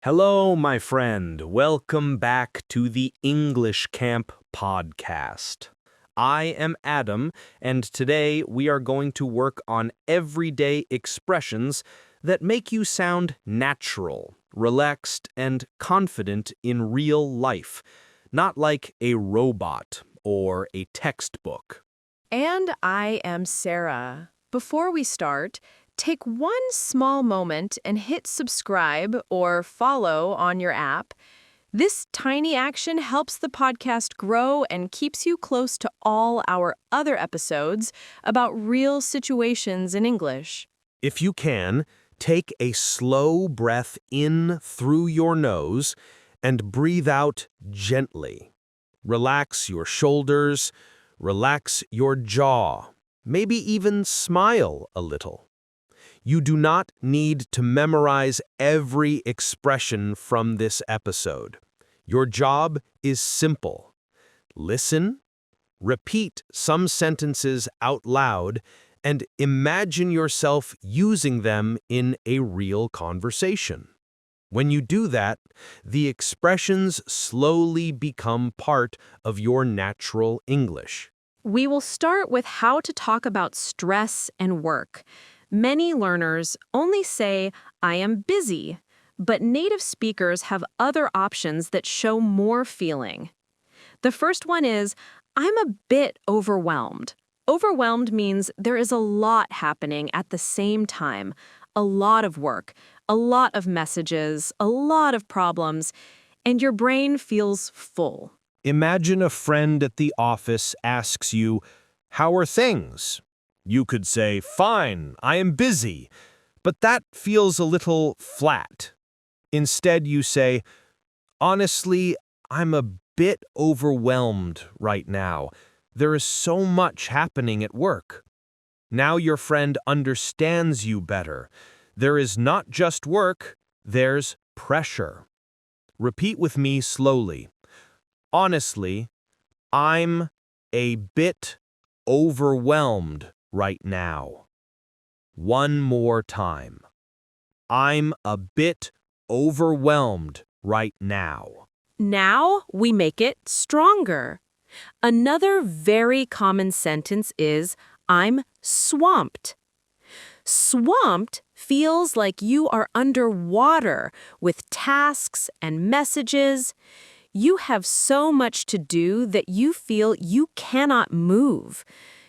Hello, my friend. Welcome back to the English Camp podcast. I am Adam, and today we are going to work on everyday expressions that make you sound natural, relaxed, and confident in real life, not like a robot or a textbook. And I am Sarah. Before we start, take one small moment and hit subscribe or follow on your app. This tiny action helps the podcast grow and keeps you close to all our other episodes about real situations in English. If you can, take a slow breath in through your nose and breathe out gently. Relax your shoulders, relax your jaw, maybe even smile a little. You do not need to memorize every expression from this episode. Your job is simple. Listen, repeat some sentences out loud, and imagine yourself using them in a real conversation. When you do that, the expressions slowly become part of your natural English. We will start with how to talk about stress and work. Many learners only say, I am busy, but native speakers have other options that show more feeling. The first one is, I'm a bit overwhelmed. Overwhelmed means there is a lot happening at the same time, a lot of work, a lot of messages, a lot of problems, and your brain feels full. Imagine a friend at the office asks you, "How are things?" You could say, "Fine, I am busy," but that feels a little flat. Instead, you say, "Honestly, I'm a bit overwhelmed right now. There is so much happening at work." Now your friend understands you better. There is not just work, there's pressure. Repeat with me slowly. Honestly, I'm a bit overwhelmed right now. One more time. I'm a bit overwhelmed right now. Now we make it stronger. Another very common sentence is, I'm swamped. Swamped feels like you are underwater with tasks and messages. You have so much to do that you feel you cannot move.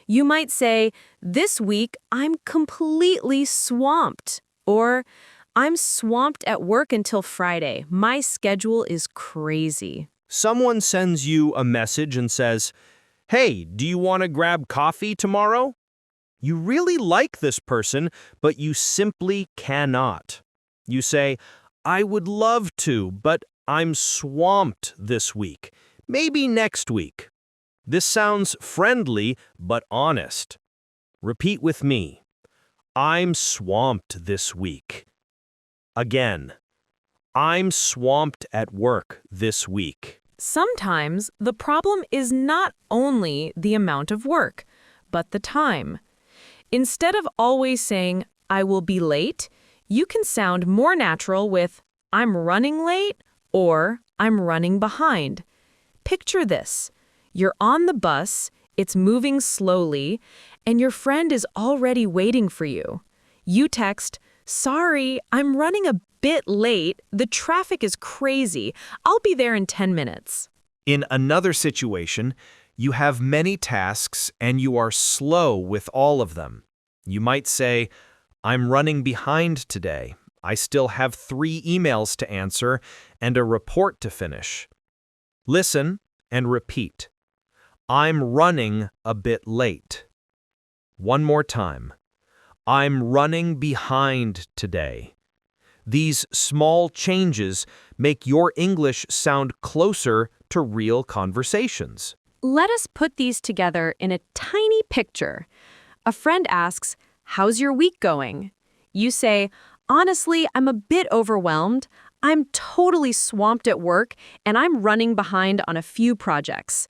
You might say, this week I'm completely swamped. Or, I'm swamped at work until Friday. My schedule is crazy. Someone sends you a message and says, "Hey, do you want to grab coffee tomorrow?" You really like this person, but you simply cannot. You say, "I would love to, but I'm swamped this week. Maybe next week." This sounds friendly, but honest. Repeat with me. I'm swamped this week. Again, I'm swamped at work this week. Sometimes the problem is not only the amount of work, but the time. Instead of always saying, I will be late, you can sound more natural with, I'm running late or I'm running behind. Picture this. You're on the bus, it's moving slowly, and your friend is already waiting for you. You text, sorry, I'm running a bit late. The traffic is crazy. I'll be there in 10 minutes. In another situation, you have many tasks and you are slow with all of them. You might say, I'm running behind today. I still have 3 emails to answer and a report to finish. Listen and repeat. I'm running a bit late. One more time. I'm running behind today. These small changes make your English sound closer to real conversations. Let us put these together in a tiny picture. A friend asks, how's your week going? You say, honestly, I'm a bit overwhelmed. I'm totally swamped at work, and I'm running behind on a few projects.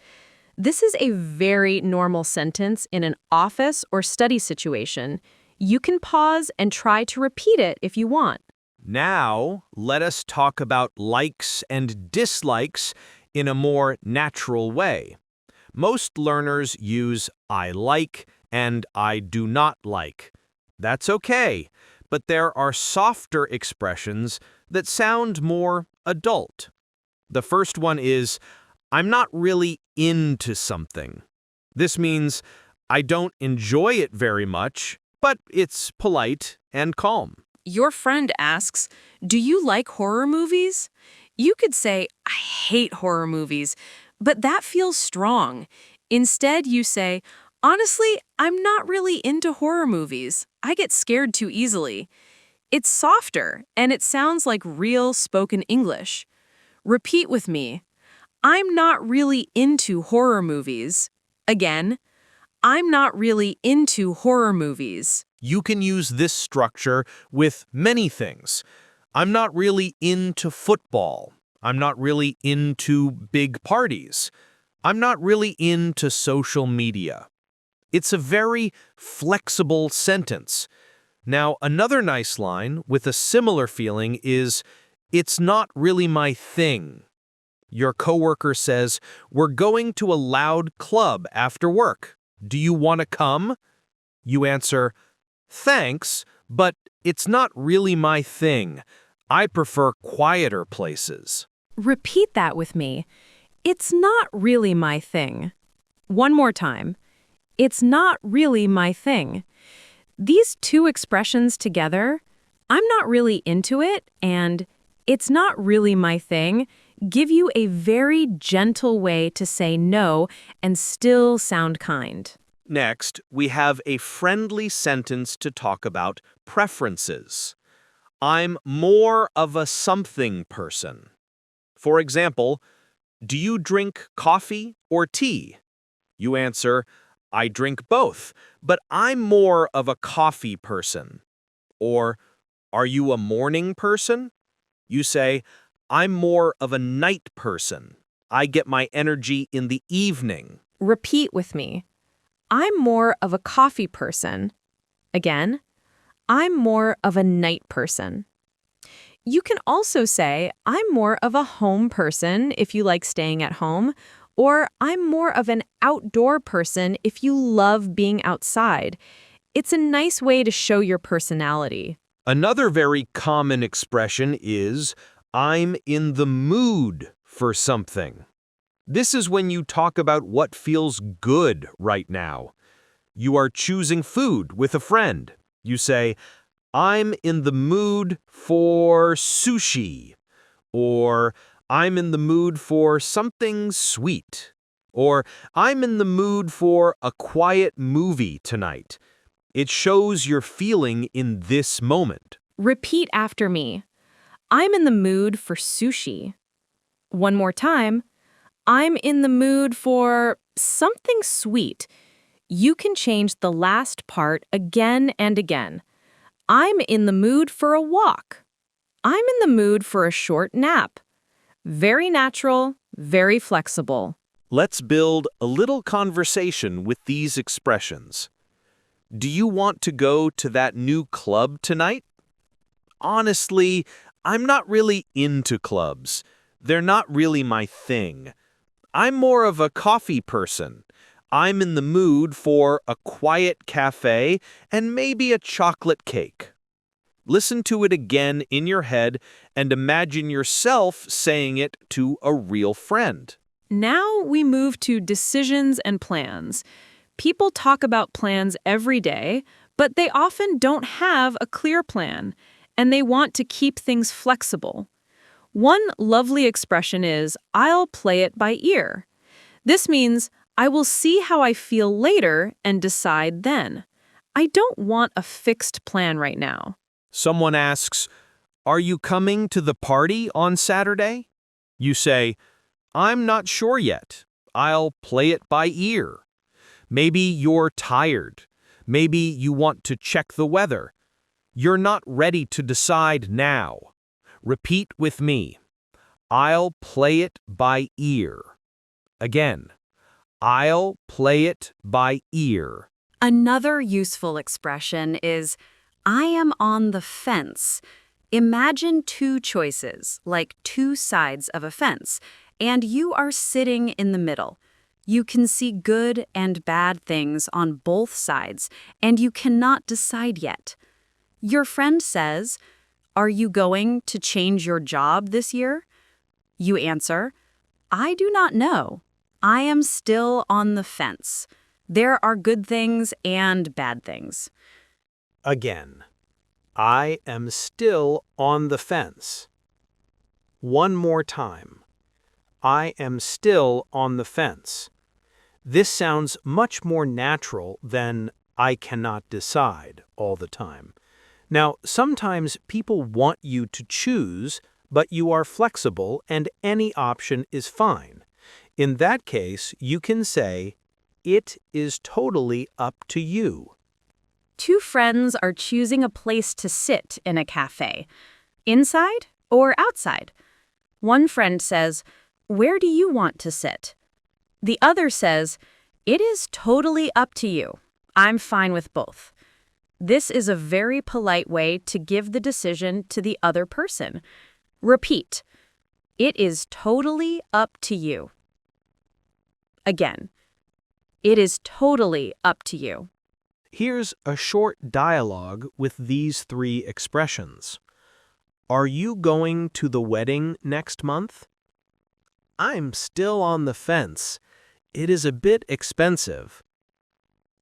This is a very normal sentence in an office or study situation. You can pause and try to repeat it if you want. Now, let us talk about likes and dislikes in a more natural way. Most learners use I like and I do not like. That's okay, but there are softer expressions that sound more adult. The first one is, I'm not really into something. This means I don't enjoy it very much, but it's polite and calm. Your friend asks, do you like horror movies? You could say, I hate horror movies, but that feels strong. Instead, you say, honestly, I'm not really into horror movies. I get scared too easily. It's softer, and it sounds like real spoken English. Repeat with me. I'm not really into horror movies. Again, I'm not really into horror movies. You can use this structure with many things. I'm not really into football. I'm not really into big parties. I'm not really into social media. It's a very flexible sentence. Now, another nice line with a similar feeling is, it's not really my thing. Your coworker says, we're going to a loud club after work. Do you want to come? You answer, thanks, but it's not really my thing. I prefer quieter places. Repeat that with me. It's not really my thing. One more time. It's not really my thing. These two expressions together, I'm not really into it, and it's not really my thing, give you a very gentle way to say no and still sound kind. Next, we have a friendly sentence to talk about preferences. I'm more of a something person. For example, do you drink coffee or tea? You answer, I drink both, but I'm more of a coffee person. Or, are you a morning person? You say, I'm more of a night person. I get my energy in the evening. Repeat with me. I'm more of a coffee person. Again, I'm more of a night person. You can also say, I'm more of a home person if you like staying at home, or I'm more of an outdoor person if you love being outside. It's a nice way to show your personality. Another very common expression is, I'm in the mood for something. This is when you talk about what feels good right now. You are choosing food with a friend. You say, I'm in the mood for sushi. Or, I'm in the mood for something sweet. Or, I'm in the mood for a quiet movie tonight. It shows you're feeling in this moment. Repeat after me. I'm in the mood for sushi. One more time. I'm in the mood for something sweet. You can change the last part again and again. I'm in the mood for a walk. I'm in the mood for a short nap. Very natural, very flexible. Let's build a little conversation with these expressions. Do you want to go to that new club tonight? Honestly, I'm not really into clubs. They're not really my thing. I'm more of a coffee person. I'm in the mood for a quiet cafe and maybe a chocolate cake. Listen to it again in your head and imagine yourself saying it to a real friend. Now we move to decisions and plans. People talk about plans every day, but they often don't have a clear plan, and they want to keep things flexible. One lovely expression is, I'll play it by ear. This means, I will see how I feel later and decide then. I don't want a fixed plan right now. Someone asks, are you coming to the party on Saturday? You say, I'm not sure yet. I'll play it by ear. Maybe you're tired. Maybe you want to check the weather. You're not ready to decide now. Repeat with me. I'll play it by ear. Again, I'll play it by ear. Another useful expression is, I am on the fence. Imagine two choices, like two sides of a fence, and you are sitting in the middle. You can see good and bad things on both sides, and you cannot decide yet. Your friend says, "Are you going to change your job this year?" You answer, "I do not know. I am still on the fence. There are good things and bad things." Again, I am still on the fence. One more time. I am still on the fence. This sounds much more natural than I cannot decide all the time. Now, sometimes people want you to choose, but you are flexible and any option is fine. In that case, you can say, "It is totally up to you." Two friends are choosing a place to sit in a cafe. Inside or outside? One friend says, "Where do you want to sit?" The other says, "It is totally up to you. I'm fine with both." This is a very polite way to give the decision to the other person. Repeat. It is totally up to you. Again. It is totally up to you. Here's a short dialogue with these three expressions. Are you going to the wedding next month? I'm still on the fence. It is a bit expensive.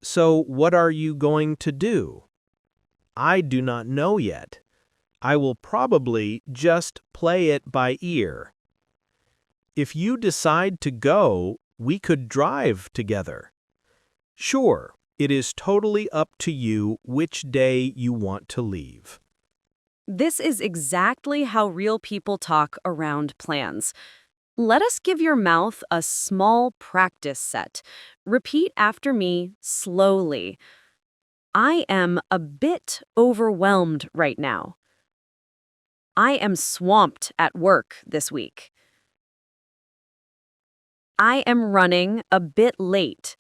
So what are you going to do? I do not know yet. I will probably just play it by ear. If you decide to go, we could drive together. Sure, it is totally up to you which day you want to leave. This is exactly how real people talk around plans. Let us give your mouth a small practice set. Repeat after me slowly. I am a bit overwhelmed right now. I am swamped at work this week. I am running a bit late.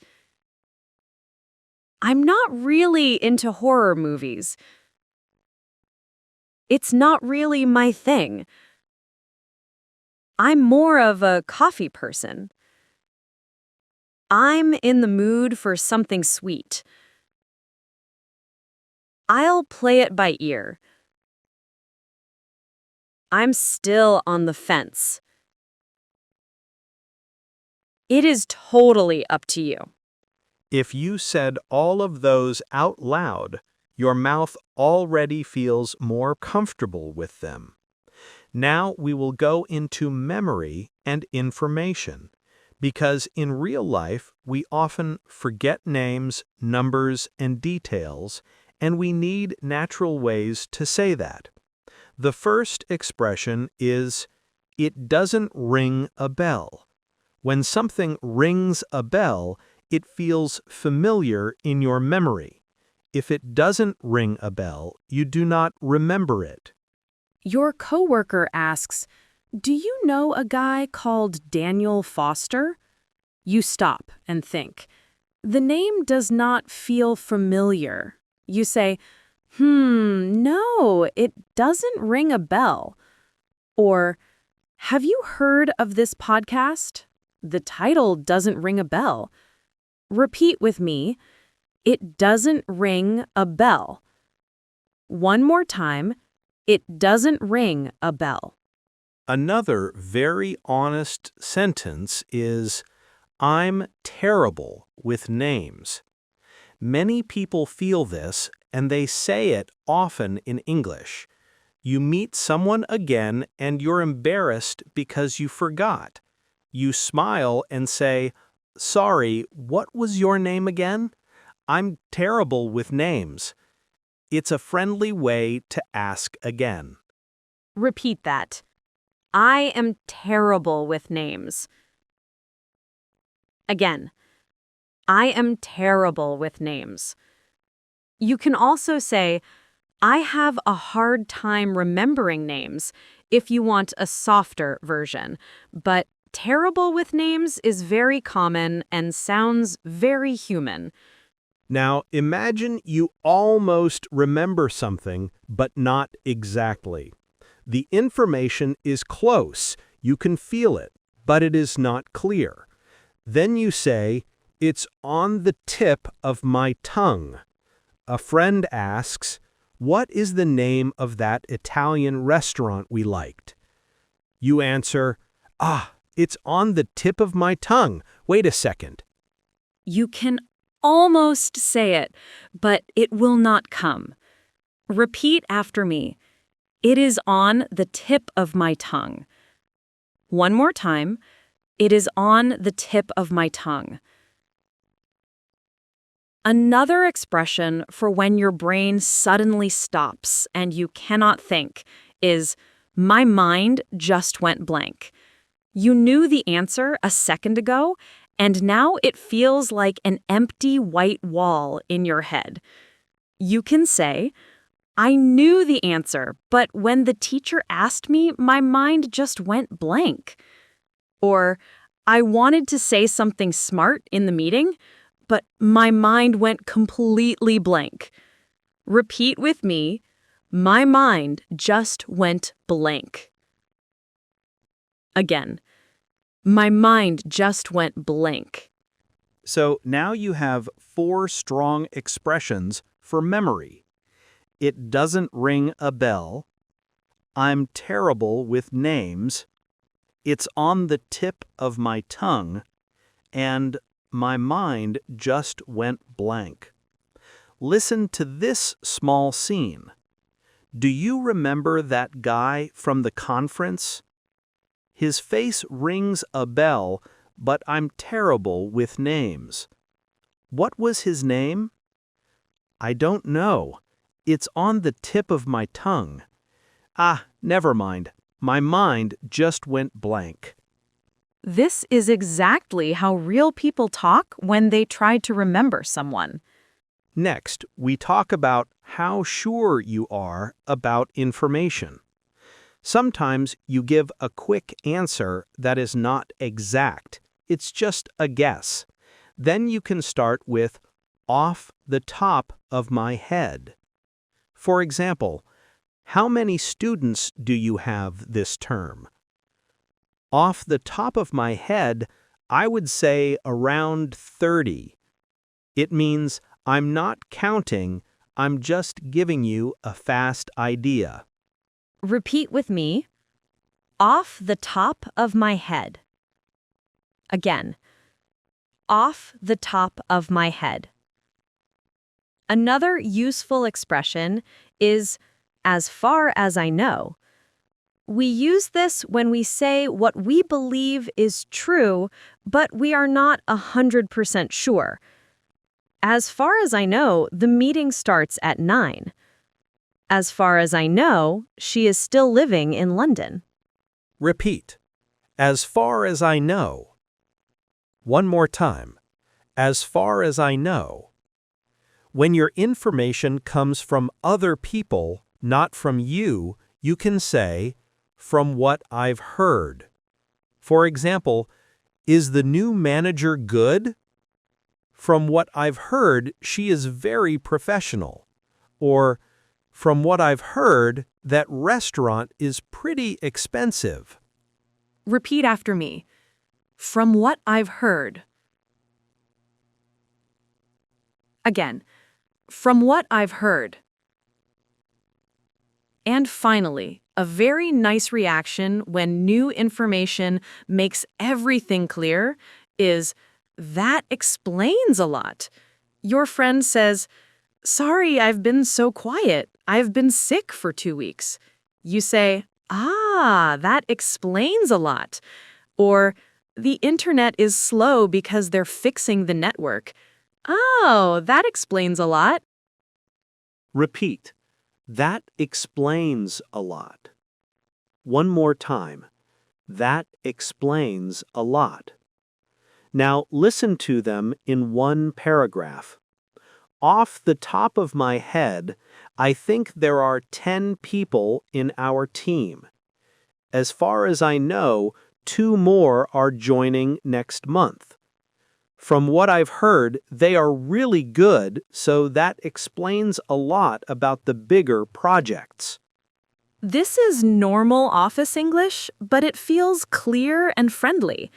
I'm not really into horror movies. It's not really my thing. I'm more of a coffee person. I'm in the mood for something sweet. I'll play it by ear. I'm still on the fence. It is totally up to you. If you said all of those out loud, your mouth already feels more comfortable with them. Now we will go into memory and information, because in real life we often forget names, numbers, and details, and we need natural ways to say that. The first expression is, "It doesn't ring a bell." When something rings a bell, it feels familiar in your memory. If it doesn't ring a bell, you do not remember it. Your coworker asks, "Do you know a guy called Daniel Foster?" You stop and think. The name does not feel familiar. You say, no, it doesn't ring a bell." Or, "Have you heard of this podcast? The title doesn't ring a bell." Repeat with me. It doesn't ring a bell. One more time. It doesn't ring a bell. Another very honest sentence is, "I'm terrible with names." Many people feel this, and they say it often in English. You meet someone again and you're embarrassed because you forgot. You smile and say, "Sorry, what was your name again? I'm terrible with names." It's a friendly way to ask again. Repeat that. I am terrible with names. Again. I am terrible with names. You can also say, I have a hard time remembering names if you want a softer version, but terrible with names is very common and sounds very human. Now, imagine you almost remember something, but not exactly. The information is close, you can feel it, but it is not clear. Then you say, "It's on the tip of my tongue." A friend asks, "What is the name of that Italian restaurant we liked?" You answer, "Ah, it's on the tip of my tongue. Wait a second." You can almost say it, but it will not come. Repeat after me. It is on the tip of my tongue. One more time. It is on the tip of my tongue. Another expression for when your brain suddenly stops and you cannot think is, "My mind just went blank." You knew the answer a second ago, and now it feels like an empty white wall in your head. You can say, "I knew the answer, but when the teacher asked me, my mind just went blank." Or, "I wanted to say something smart in the meeting, but my mind went completely blank." Repeat with me, "My mind just went blank." Again, "My mind just went blank." So now you have 4 strong expressions for memory. It doesn't ring a bell. I'm terrible with names. It's on the tip of my tongue. And my mind just went blank. Listen to this small scene. Do you remember that guy from the conference? His face rings a bell, but I'm terrible with names. What was his name? I don't know. It's on the tip of my tongue. Ah, never mind. My mind just went blank. This is exactly how real people talk when they try to remember someone. Next, we talk about how sure you are about information. Sometimes you give a quick answer that is not exact. It's just a guess. Then you can start with "off the top of my head." For example, how many students do you have this term? Off the top of my head, I would say around 30. It means I'm not counting, I'm just giving you a fast idea. Repeat with me. Off the top of my head. Again. Off the top of my head. Another useful expression is "as far as I know." We use this when we say what we believe is true, but we are not 100% sure. As far as I know, the meeting starts at 9. As far as I know, she is still living in London. Repeat. As far as I know. One more time. As far as I know. When your information comes from other people, not from you, you can say, "From what I've heard." For example, "Is the new manager good?" "From what I've heard, she is very professional." Or, "From what I've heard, that restaurant is pretty expensive." Repeat after me. From what I've heard. Again. From what I've heard. And finally, a very nice reaction when new information makes everything clear is, "That explains a lot." Your friend says, "Sorry, I've been so quiet. I've been sick for 2 weeks." You say, "Ah, that explains a lot." Or, "The internet is slow because they're fixing the network." Oh, that explains a lot. Repeat. That explains a lot. One more time. That explains a lot. Now listen to them in one paragraph. Off the top of my head, I think there are 10 people in our team. As far as I know, 2 more are joining next month. From what I've heard, they are really good, so that explains a lot about the bigger projects. This is normal office English, but it feels clear and friendly.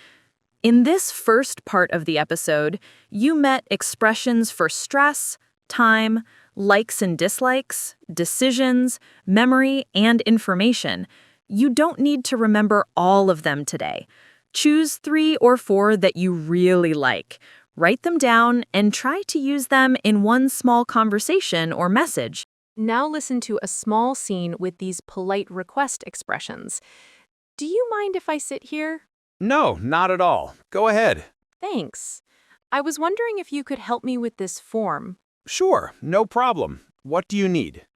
In this first part of the episode, you met expressions for stress, time, likes and dislikes, decisions, memory, and information. You don't need to remember all of them today. Choose 3 or 4 that you really like. Write them down and try to use them in one small conversation or message. Now listen to a small scene with these polite request expressions. Do you mind if I sit here? No, not at all. Go ahead. Thanks. I was wondering if you could help me with this form. Sure, no problem. What do you need?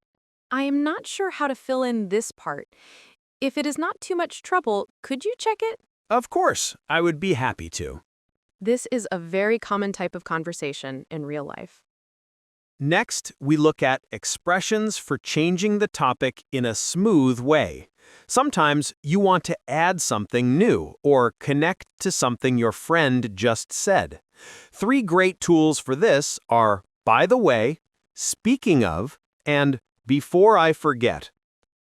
I am not sure how to fill in this part. If it is not too much trouble, could you check it? Of course, I would be happy to. This is a very common type of conversation in real life. Next, we look at expressions for changing the topic in a smooth way. Sometimes you want to add something new or connect to something your friend just said. 3 great tools for this are by the way, speaking of, and before I forget.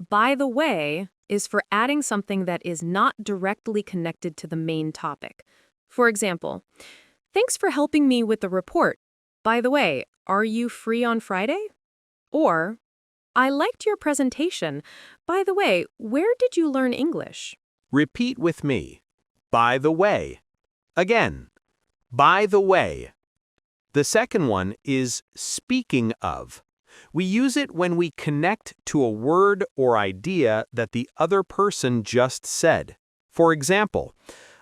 By the way is for adding something that is not directly connected to the main topic. For example, thanks for helping me with the report. By the way, are you free on Friday? Or, I liked your presentation. By the way, where did you learn English? Repeat with me. By the way. Again. By the way. The second one is speaking of. We use it when we connect to a word or idea that the other person just said. For example,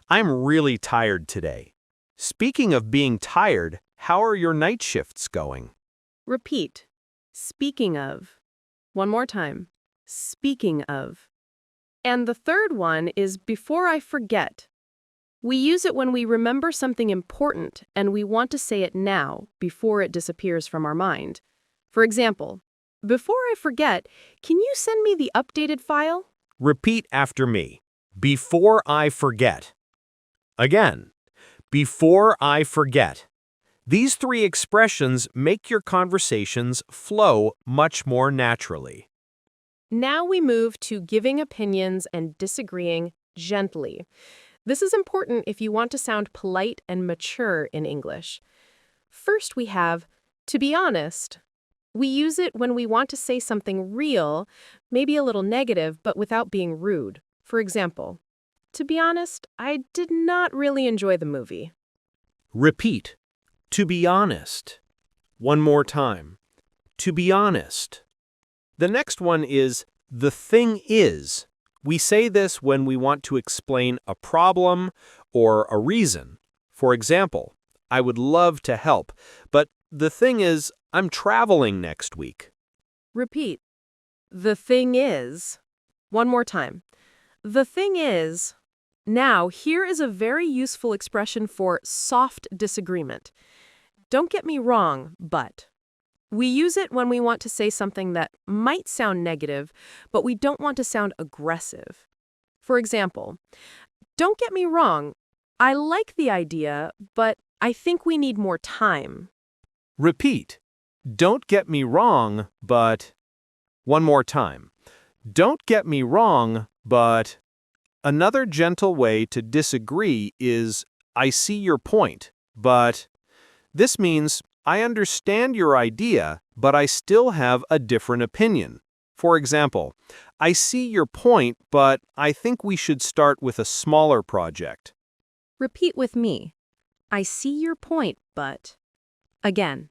I'm really tired today. Speaking of being tired, how are your night shifts going? Repeat. Speaking of. One more time. Speaking of. And the third one is before I forget. We use it when we remember something important and we want to say it now before it disappears from our mind. For example, before I forget, can you send me the updated file? Repeat after me. Before I forget. Again. Before I forget. These 3 expressions make your conversations flow much more naturally. Now we move to giving opinions and disagreeing gently. This is important if you want to sound polite and mature in English. First we have, to be honest. We use it when we want to say something real, maybe a little negative, but without being rude. For example, to be honest, I did not really enjoy the movie. Repeat. To be honest. One more time. To be honest. The next one is the thing is. We say this when we want to explain a problem or a reason. For example, I would love to help, but the thing is, I'm traveling next week. Repeat. The thing is. One more time. The thing is. Now, here is a very useful expression for soft disagreement. Don't get me wrong, but. We use it when we want to say something that might sound negative, but we don't want to sound aggressive. For example, don't get me wrong, I like the idea, but I think we need more time. Repeat. Don't get me wrong, but. One more time. Don't get me wrong, but. Another gentle way to disagree is, I see your point, but. This means, I understand your idea, but I still have a different opinion. For example, I see your point, but I think we should start with a smaller project. Repeat with me. I see your point, but. Again,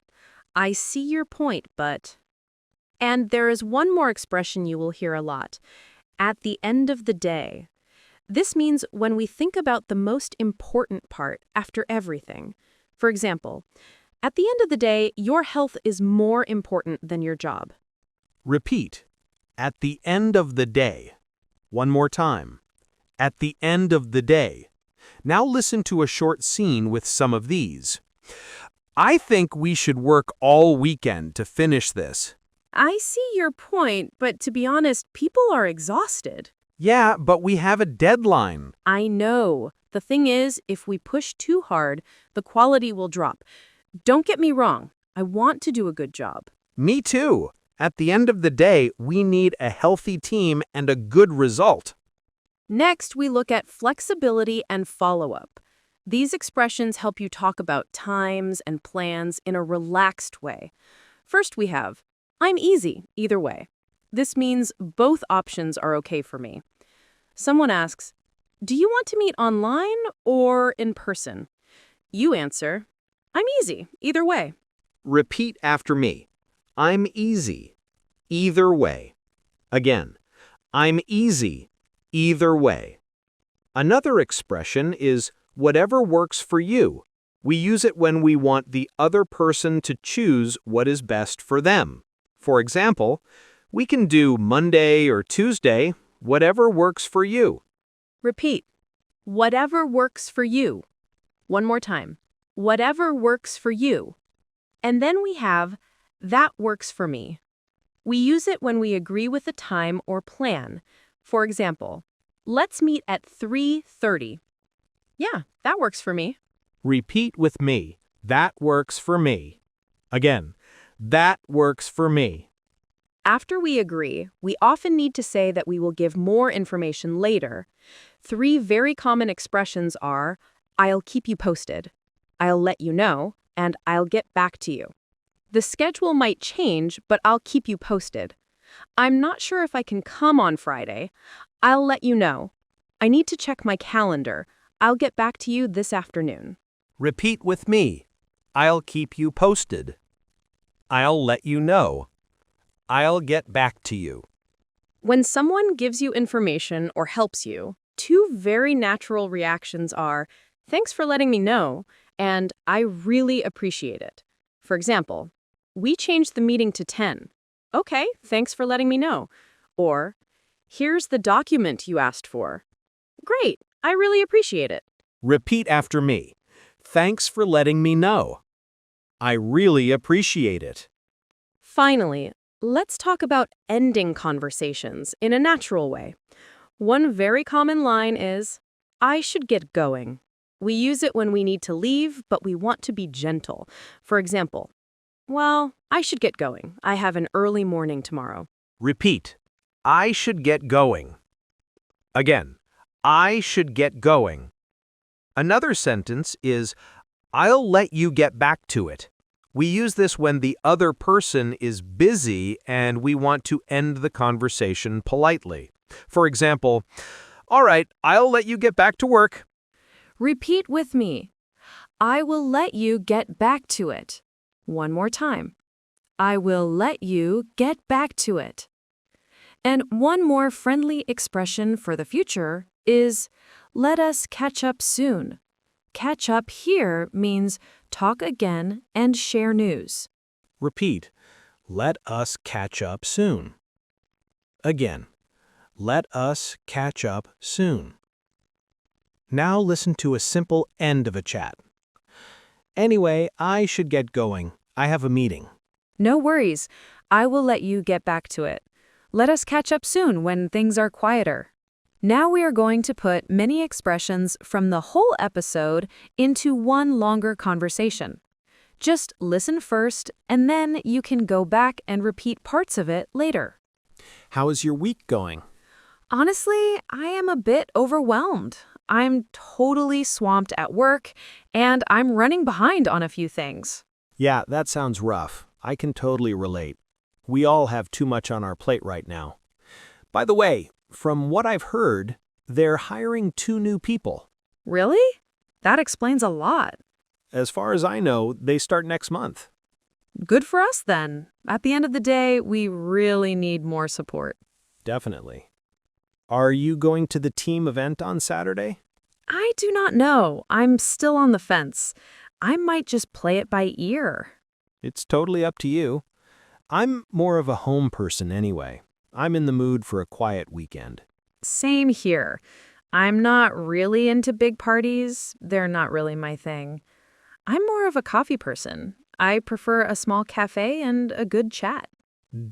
I see your point, but. And there is one more expression you will hear a lot. At the end of the day. This means when we think about the most important part after everything. For example, at the end of the day, your health is more important than your job. Repeat. At the end of the day. One more time. At the end of the day. Now listen to a short scene with some of these. I think we should work all weekend to finish this. I see your point, but to be honest, people are exhausted. Yeah, but we have a deadline. I know. The thing is, if we push too hard, the quality will drop. Don't get me wrong. I want to do a good job. Me too. At the end of the day, we need a healthy team and a good result. Next, we look at flexibility and follow-up. These expressions help you talk about times and plans in a relaxed way. First, we have, I'm easy, either way. This means both options are okay for me. Someone asks, do you want to meet online or in person? You answer, I'm easy, either way. Repeat after me. I'm easy, either way. Again, I'm easy, either way. Another expression is whatever works for you. We use it when we want the other person to choose what is best for them. For example, we can do Monday or Tuesday, whatever works for you. Repeat, whatever works for you. One more time, whatever works for you. And then we have, that works for me. We use it when we agree with a time or plan. For example, let's meet at 3:30. Yeah, that works for me. Repeat with me. That works for me. Again, that works for me. After we agree, we often need to say that we will give more information later. 3 very common expressions are, I'll keep you posted, I'll let you know, and I'll get back to you. The schedule might change, but I'll keep you posted. I'm not sure if I can come on Friday. I'll let you know. I need to check my calendar. I'll get back to you this afternoon. Repeat with me. I'll keep you posted. I'll let you know. I'll get back to you. When someone gives you information or helps you, 2 very natural reactions are, thanks for letting me know, and I really appreciate it. For example, we changed the meeting to 10. Okay, thanks for letting me know. Or, here's the document you asked for. Great, I really appreciate it. Repeat after me. Thanks for letting me know. I really appreciate it. Finally, let's talk about ending conversations in a natural way. One very common line is, I should get going. We use it when we need to leave, but we want to be gentle. For example, well, I should get going. I have an early morning tomorrow. Repeat. I should get going. Again, I should get going. Another sentence is, I'll let you get back to it. We use this when the other person is busy and we want to end the conversation politely. For example, all right, I'll let you get back to work. Repeat with me. I will let you get back to it. One more time. I will let you get back to it. And one more friendly expression for the future is, let us catch up soon. Catch up here means talk again and share news. Repeat. Let us catch up soon. Again. Let us catch up soon. Now listen to a simple end of a chat. Anyway, I should get going. I have a meeting. No worries. I will let you get back to it. Let us catch up soon when things are quieter. Now we are going to put many expressions from the whole episode into one longer conversation. Just listen first, and then you can go back and repeat parts of it later. How is your week going? Honestly, I am a bit overwhelmed. I'm totally swamped at work, and I'm running behind on a few things. Yeah, that sounds rough. I can totally relate. We all have too much on our plate right now. By the way, from what I've heard, they're hiring 2 new people. Really? That explains a lot. As far as I know, they start next month. Good for us then. At the end of the day, we really need more support. Definitely. Are you going to the team event on Saturday? I do not know. I'm still on the fence. I might just play it by ear. It's totally up to you. I'm more of a home person anyway. I'm in the mood for a quiet weekend. Same here. I'm not really into big parties. They're not really my thing. I'm more of a coffee person. I prefer a small cafe and a good chat.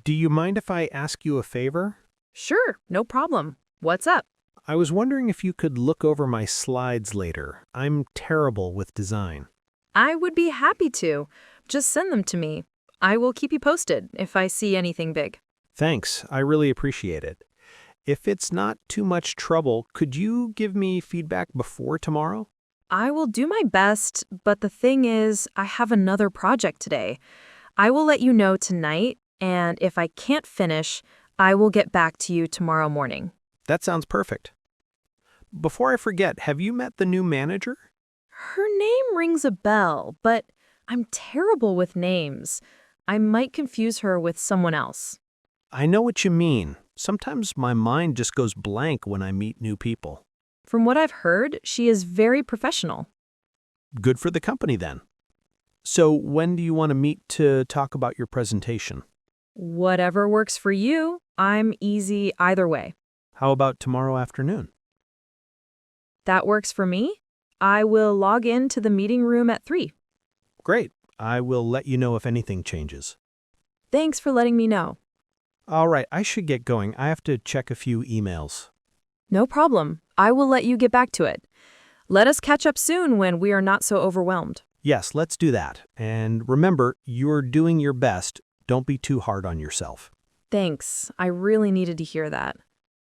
Do you mind if I ask you a favor? Sure, no problem. What's up? I was wondering if you could look over my slides later. I'm terrible with design. I would be happy to. Just send them to me. I will keep you posted if I see anything big. Thanks, I really appreciate it. If it's not too much trouble, could you give me feedback before tomorrow? I will do my best, but the thing is, I have another project today. I will let you know tonight, and if I can't finish, I will get back to you tomorrow morning. That sounds perfect. Before I forget, have you met the new manager? Her name rings a bell, but I'm terrible with names. I might confuse her with someone else. I know what you mean. Sometimes my mind just goes blank when I meet new people. From what I've heard, she is very professional. Good for the company then. So when do you want to meet to talk about your presentation? Whatever works for you, I'm easy either way. How about tomorrow afternoon? That works for me. I will log in to the meeting room at 3. Great. I will let you know if anything changes. Thanks for letting me know. All right, I should get going. I have to check a few emails. No problem. I will let you get back to it. Let us catch up soon when we are not so overwhelmed. Yes, let's do that. And remember, you're doing your best. Don't be too hard on yourself. Thanks. I really needed to hear that.